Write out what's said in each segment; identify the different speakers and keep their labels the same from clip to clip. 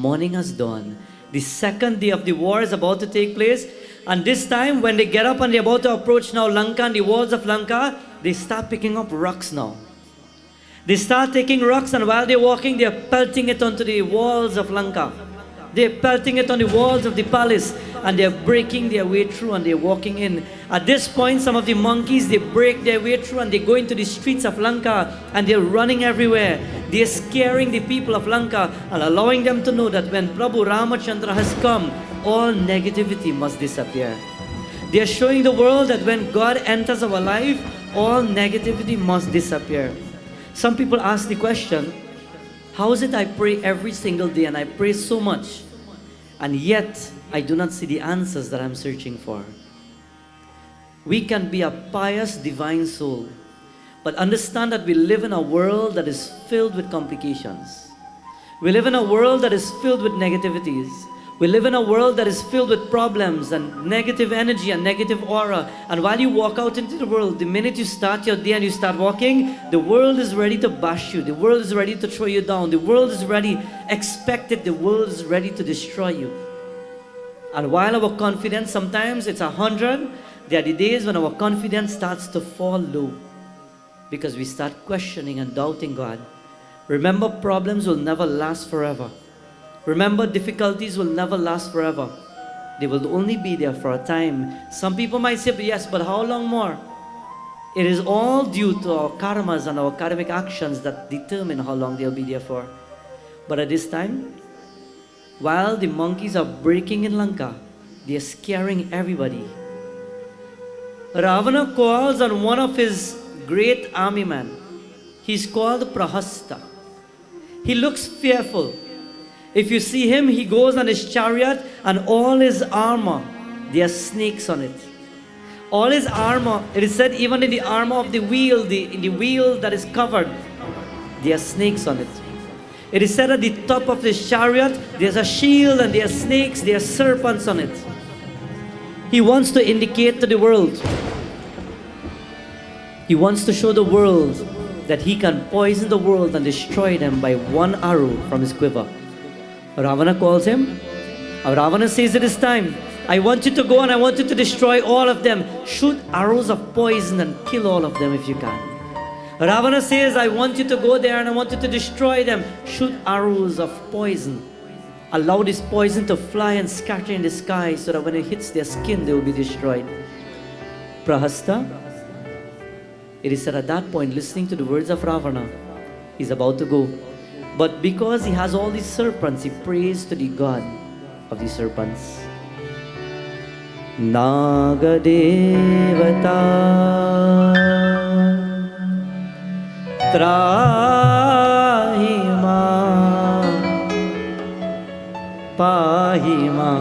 Speaker 1: morning has dawned. The second day of the war is about to take place. And this time, when they get up and they're about to approach now Lanka and the walls of Lanka, they start picking up rocks now. They start taking rocks, and while they're walking, they're pelting it onto the walls of Lanka. They're pelting it on the walls of the palace, and they're breaking their way through, and they're walking in. At this point, some of the monkeys, they break their way through, and they go into the streets of Lanka, and they're running everywhere. They're scaring the people of Lanka and allowing them to know that when Prabhu Ramachandra has come, all negativity must disappear. They're showing the world that when God enters our life, all negativity must disappear. Some people ask the question, how is it I pray every single day and I pray so much, and yet I do not see the answers that I'm searching for? We can be a pious divine soul, but understand that we live in a world that is filled with complications. We live in a world that is filled with negativities. We live in a world that is filled with problems and negative energy and negative aura. And while you walk out into the world, the minute you start your day and you start walking, the world is ready to bash you. The world is ready to throw you down. The world is ready, expect it, the world is ready to destroy you. And while our confidence, sometimes it's 100, there are the days when our confidence starts to fall low because we start questioning and doubting God. Remember, problems will never last forever. Remember, difficulties will never last forever. They will only be there for a time. Some people might say, yes, but how long more? It is all due to our karmas and our karmic actions that determine how long they'll be there for. But at this time, while the monkeys are breaking in Lanka, they are scaring everybody. Ravana calls on one of his great army men. He's called Prahasta. He looks fearful. If you see him, he goes on his chariot and all his armor, there are snakes on it. All his armor, it is said even in the armor of the wheel, in the wheel that is covered, there are snakes on it. It is said at the top of this chariot, there's a shield and there are snakes, there are serpents on it. He wants to indicate to the world, he wants to show the world that he can poison the world and destroy them by one arrow from his quiver. Ravana calls him. Ravana says, it is time. I want you to go and I want you to destroy all of them. Shoot arrows of poison and kill all of them if you can. Ravana says, I want you to go there and I want you to destroy them. Shoot arrows of poison. Allow this poison to fly and scatter in the sky so that when it hits their skin, they will be destroyed. Prahasta, it is said at that point, listening to the words of Ravana, he's about to go. But because he has all these serpents, he prays to the God of the serpents. Naga Devata Trahima Pahima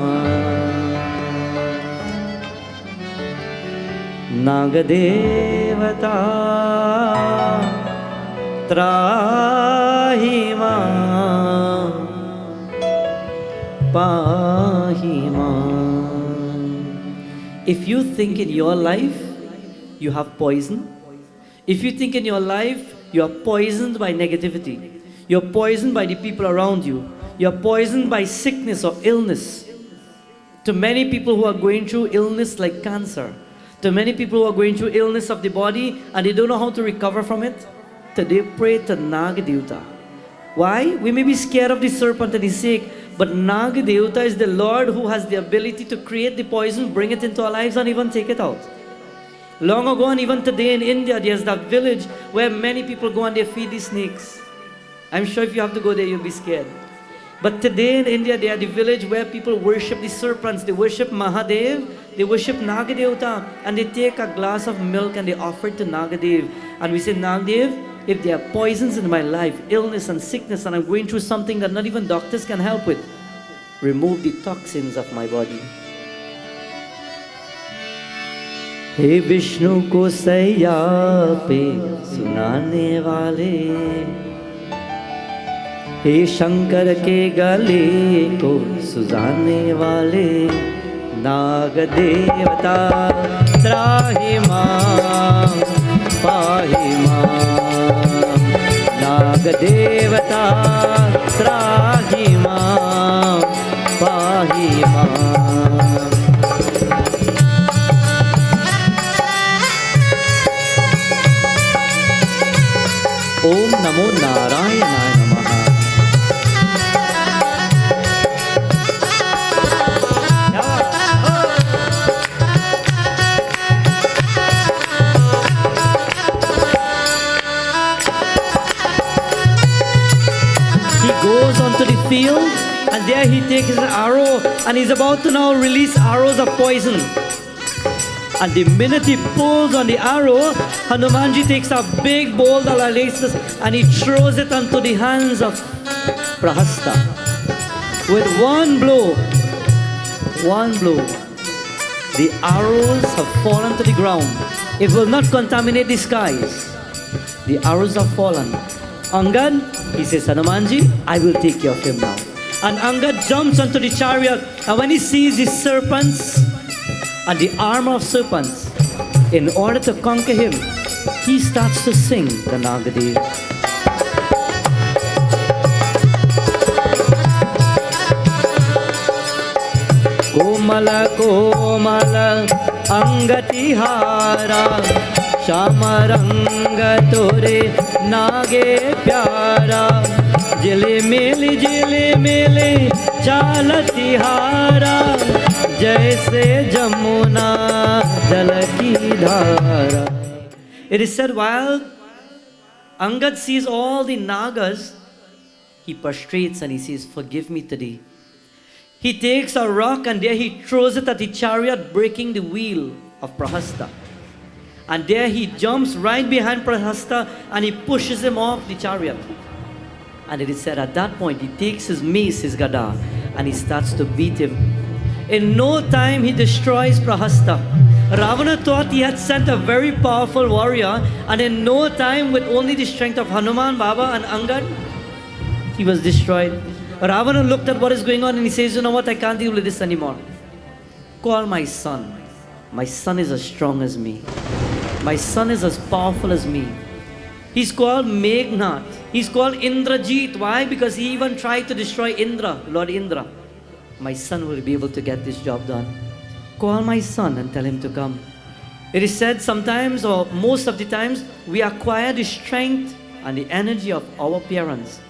Speaker 1: Naga Devata Trahima Pahima. If you think in your life you have poison, if you think in your life you are poisoned by negativity, you're poisoned by the people around you, you're poisoned by sickness or illness. To many people who are going through illness like cancer, to many people who are going through illness of the body and they don't know how to recover from it, today pray to Nagadevata. Why? We may be scared of the serpent and the snake, but Nagadevata is the Lord who has the ability to create the poison, bring it into our lives and even take it out. Long ago and even today in India, there's that village where many people go and they feed the snakes. I'm sure if you have to go there, you'll be scared. But today in India, they are the village where people worship the serpents. They worship Mahadev, they worship Nagadevata, and they take a glass of milk and they offer it to Nagadev. And we say, Nagadev, if there are poisons in my life, illness and sickness, and I'm going through something that not even doctors can help with, remove the toxins of my body. Hey Vishnu ko saiya pe sunane wale, हे शंकर के गले को सुजाने वाले, नाग देवता त्राहि मां पाहि मां, नाग देवता त्राहि मां And there he takes his arrow and he's about to now release arrows of poison. And the minute he pulls on the arrow, Hanumanji takes a big bowl of laces and he throws it onto the hands of Prahasta. With one blow, the arrows have fallen to the ground. It will not contaminate the skies. The arrows have fallen. Angad, he says, Hanumanji, I will take care of him now. And Angad jumps onto the chariot, and when he sees the serpents and the armor of serpents, in order to conquer him, he starts to sing the Nagadi. Komala Komala Angatihara Shamaranga Tore Nage Pyara Jile Mele Chalatihara Jaise Jamuna Jalaki Dhara. It is said while Angad sees all the Nagas, he prostrates and he says, forgive me today. He takes a rock and there he throws it at the chariot, breaking the wheel of Prahasta. And there he jumps right behind Prahasta and he pushes him off the chariot. And it is said at that point he takes his mace, his gada, and he starts to beat him. In no time he destroys Prahasta. Ravana thought he had sent a very powerful warrior, and in no time, with only the strength of Hanuman, Baba and Angad, he was destroyed. Ravana looked at what is going on and he says, you know what, I can't deal with this anymore. Call my son. My son is as strong as me. My son is as powerful as me. He's called Meghnad. He's called Indrajit. Why? Because he even tried to destroy Indra, Lord Indra. My son will be able to get this job done. Call my son and tell him to come. It is said sometimes, or most of the times, we acquire the strength and the energy of our parents.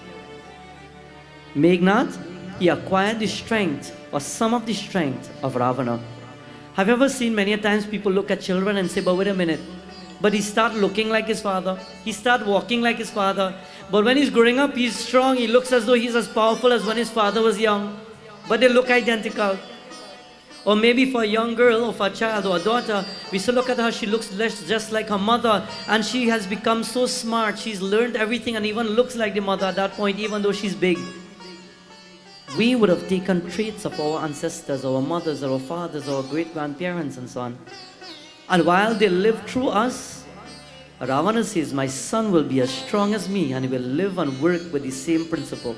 Speaker 1: Meghnad, he acquired the strength or some of the strength of Ravana. Have you ever seen many a times people look at children and say, but wait a minute, but he start looking like his father, he start walking like his father, but when he's growing up, he's strong, he looks as though he's as powerful as when his father was young, but they look identical. Or maybe for a young girl or for a child or a daughter, we still look at her, she looks just like her mother, and she has become so smart, she's learned everything and even looks like the mother at that point, even though she's big. We would have taken traits of our ancestors, our mothers, our fathers, our great-grandparents and so on. And while they live through us, Ravana says, my son will be as strong as me and he will live and work with the same principle.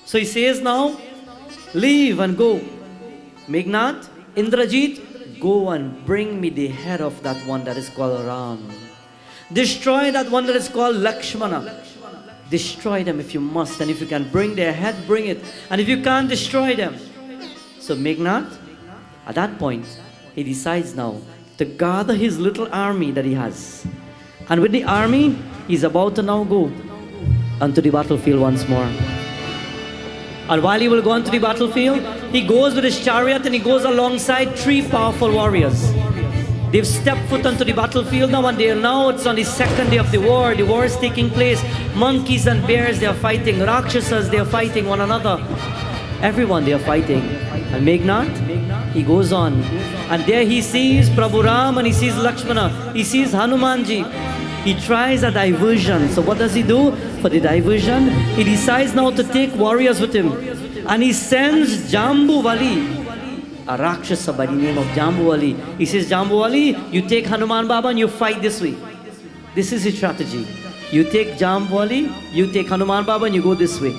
Speaker 1: So he says now, leave and go. Meghnad, Indrajit, go and bring me the head of that one that is called Ram. Destroy that one that is called Lakshmana. Destroy them if you must, and if you can bring their head, bring it. And if you can't, destroy them. So Meghnad, at that point, he decides now to gather his little army that he has. And with the army, he's about to now go onto the battlefield once more. And while he will go onto the battlefield, he goes with his chariot and he goes alongside 3 powerful warriors. They've stepped foot onto the battlefield now, and it's on the second day of the war. The war is taking place. Monkeys and bears, they are fighting. Rakshasas, they are fighting one another. Everyone, they are fighting. And Meghnad, he goes on. And there he sees Prabhu Ram and he sees Lakshmana. He sees Hanumanji. He tries a diversion. So what does he do? For the diversion, he decides now to take warriors with him. And he sends Jambuwali, a Rakshasa by the name of Jambuwali. He says, Jambuwali, you take Hanuman Baba and you fight this way. This is his strategy. You take Jambuwali, you take Hanuman Baba and you go this way.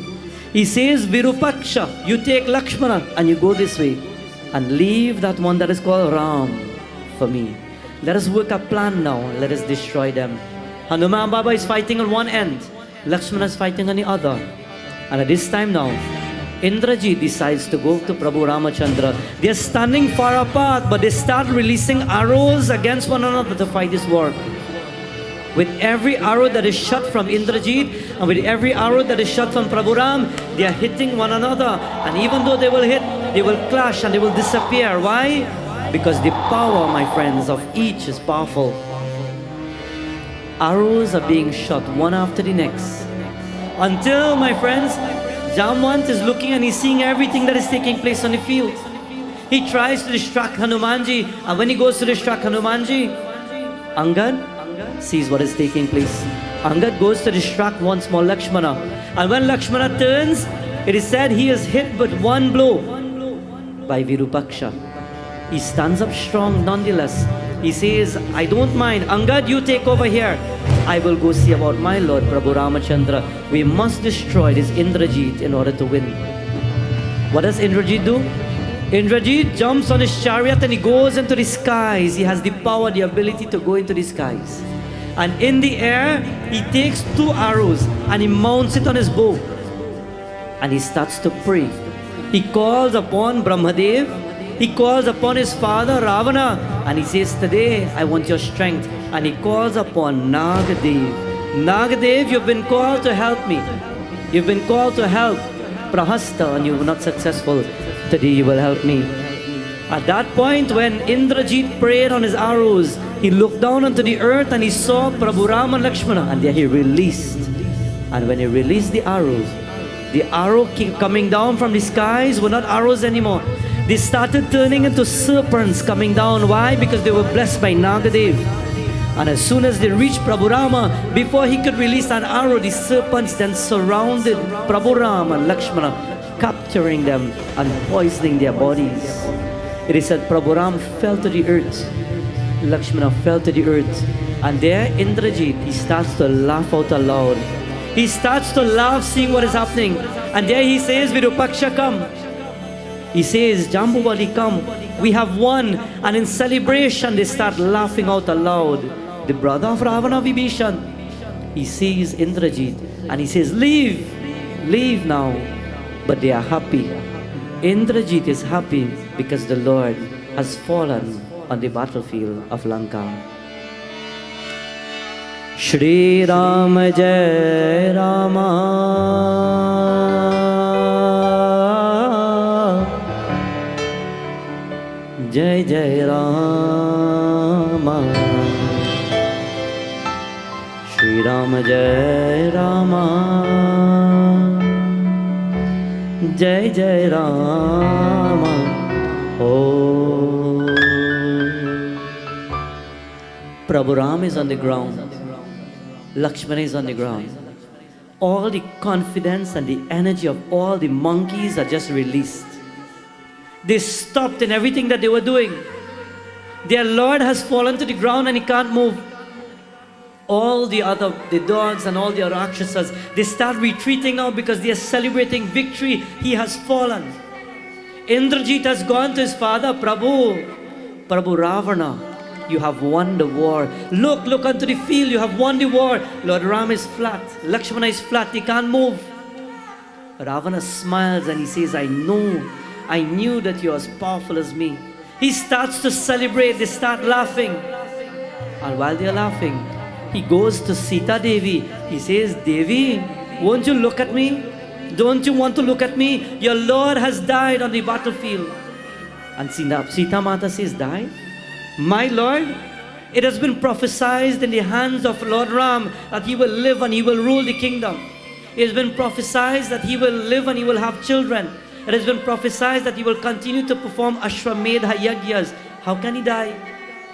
Speaker 1: He says, Virupaksha, you take Lakshmana and you go this way. And leave that one that is called Ram for me. Let us work a plan now. Let us destroy them. Hanuman Baba is fighting on one end. Lakshmana is fighting on the other. And at this time now, Indrajit decides to go to Prabhu Ramachandra. They are standing far apart, but they start releasing arrows against one another to fight this war. With every arrow that is shot from Indrajit and with every arrow that is shot from Prabhu Ram, they are hitting one another. And even though they will hit, they will clash and they will disappear. Why? Because the power, my friends, of each is powerful. Arrows are being shot one after the next. Until, my friends, Jamwant is looking and he's seeing everything that is taking place on the field. He tries to distract Hanumanji, and when he goes to distract Hanumanji, Angad sees what is taking place. Angad goes to distract once more Lakshmana. And when Lakshmana turns, it is said he is hit with one blow by Virupaksha. He stands up strong nonetheless. He says, I don't mind. Angad, you take over here. I will go see about my Lord, Prabhu Ramachandra. We must destroy this Indrajit in order to win. What does Indrajit do? Indrajit jumps on his chariot and he goes into the skies. He has the power, the ability to go into the skies. And in the air, he takes 2 arrows and he mounts it on his bow. And he starts to pray. He calls upon Brahmadev. He calls upon his father Ravana. And he says, today I want your strength. And he calls upon Nagadev. Nagadev, you've been called to help me. You've been called to help Prahasta and you were not successful. Today you will help me. At that point, when Indrajit prayed on his arrows, he looked down onto the earth and he saw Prabhu Rama and Lakshmana, and there he released. And when he released the arrow coming down from the skies were not arrows anymore. They started turning into serpents coming down. Why? Because they were blessed by Nagadev. And as soon as they reached Prabhu Rama, before he could release an arrow, the serpents then surrounded Prabhu Rama and Lakshmana, capturing them and poisoning their bodies. It is said Prabhu Ram fell to the earth. Lakshmana fell to the earth. And there Indrajit, he starts to laugh out aloud. He starts to laugh seeing what is happening. And there he says, Virupaksha, come. He says, Jambuvali, come. We have won. And in celebration, they start laughing out aloud. The brother of Ravana, Vibhishan, he sees Indrajit and he says, leave now. But they are happy. Indrajit is happy because the Lord has fallen on the battlefield of Lanka. Shri Ram Jai Rama, Jai Jai Rama, Shri Ram Jai Rama, Jai Jai Rama. Oh, Prabhu Ram is on the ground. Lakshmana is on the ground. All the confidence and the energy of all the monkeys are just released. They stopped in everything that they were doing. Their Lord has fallen to the ground and he can't move. All the dogs and all the Rakshasas, they start retreating now because they are celebrating victory. He has fallen. Indrajit has gone to his father, Prabhu Ravana. You have won the war. Look onto the field. You have won the war. Lord Ram is flat. Lakshmana is flat. He can't move. Ravana smiles and he says, I knew that you're as powerful as me. He starts to celebrate. They start laughing. And while they're laughing, he goes to Sita Devi. He says, Devi, won't you look at me? Don't you want to look at me? Your Lord has died on the battlefield. And Sita Mata says, died? My Lord, it has been prophesied in the hands of Lord Ram that he will live and he will rule the kingdom. It has been prophesied that he will live and he will have children. It has been prophesied that he will continue to perform Ashwamedha Yagyas. How can he die?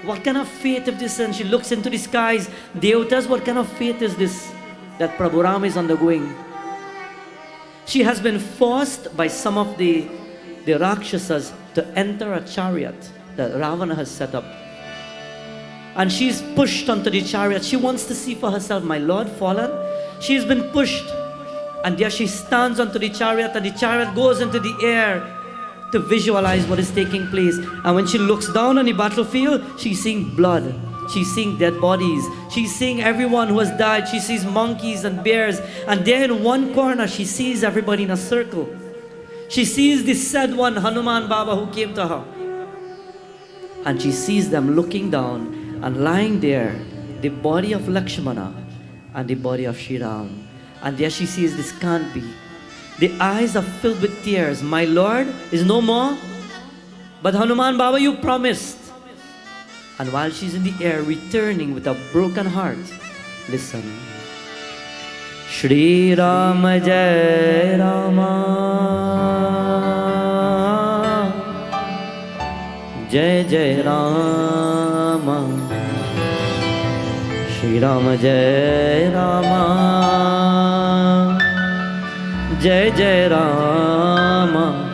Speaker 1: What kind of faith is this? And she looks into the skies. Devatas, what kind of faith is this that Prabhu Ram is undergoing? She has been forced by some of the Rakshasas to enter a chariot that Ravana has set up. And she's pushed onto the chariot. She wants to see for herself, my Lord fallen. She's been pushed. And there she stands onto the chariot and the chariot goes into the air to visualize what is taking place. And when she looks down on the battlefield, she's seeing blood. She's seeing dead bodies. She's seeing everyone who has died. She sees monkeys and bears. And there in one corner, she sees everybody in a circle. She sees the said one, Hanuman Baba, who came to her. And she sees them looking down and lying there, the body of Lakshmana and the body of Sri Ram. And there she sees this can't be. The eyes are filled with tears. My Lord is no more. But Hanuman Baba, you promised. And while she's in the air returning with a broken heart, listen. Shri Ram Jai Rama, Jai Jai Rama, Shri Ram Jai Rama, Jai Jai Rama.